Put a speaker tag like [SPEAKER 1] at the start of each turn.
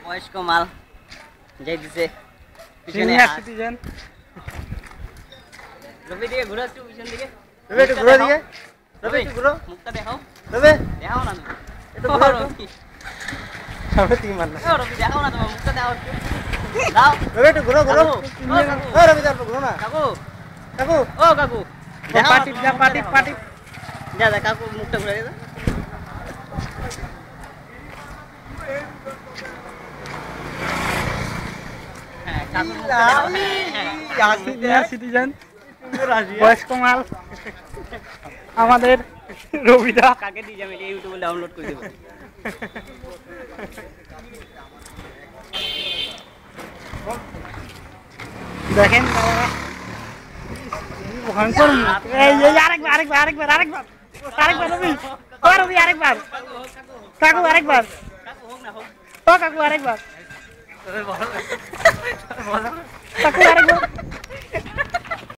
[SPEAKER 1] বয়স্ক মাল যাইতেছে
[SPEAKER 2] সিনিয়র সিটিজেন।
[SPEAKER 1] রবি দিকে ঘুরে একটু পিছন দিকে।
[SPEAKER 3] রবি একটু ঘুরো দিকে। রবি একটু ঘুরো।
[SPEAKER 1] মুখটা দেখাও।
[SPEAKER 3] রবি
[SPEAKER 1] দেখাও না
[SPEAKER 3] একটু ঘুরো একটু।
[SPEAKER 1] রবি।
[SPEAKER 3] সবে তিন মারলা।
[SPEAKER 1] রবি দেখাও না তোমার মুখটা দেখাও একটু। দাও।
[SPEAKER 3] রবি একটু ঘুরো ঘুরো।
[SPEAKER 1] কাকু।
[SPEAKER 3] ও রবি দাও ঘুরো না।
[SPEAKER 1] কাকু
[SPEAKER 3] কাকু
[SPEAKER 1] ও কাকু দেখাও না,
[SPEAKER 2] পাটি
[SPEAKER 1] তোমার
[SPEAKER 2] যা
[SPEAKER 1] মুখটা
[SPEAKER 2] পাটি
[SPEAKER 1] দেখাও।
[SPEAKER 2] পাটি।
[SPEAKER 1] যা যা কাকু মুখটা ঘুরে দে। হ্যাঁ কাকুর মুখটা দেখাও। হ্যাঁ
[SPEAKER 2] সিনিয়র সিটিজেন বয়স্ক মাল আমাদের রবিদা।
[SPEAKER 1] কাকে দিয়ে যাবে ইউটিউবে ডাউনলোড করে দেবো।
[SPEAKER 2] দেখেন ভয়ঙ্কর মুখ। এই আরেকবার আরেকবার আরেকবার আরেকবার আরেকবার রবি ও রবি আরেকবার কাকু আরেকবার
[SPEAKER 1] কাকু হোক না হোক।
[SPEAKER 2] ও কাকু আরেকবার কাকু আরেকবার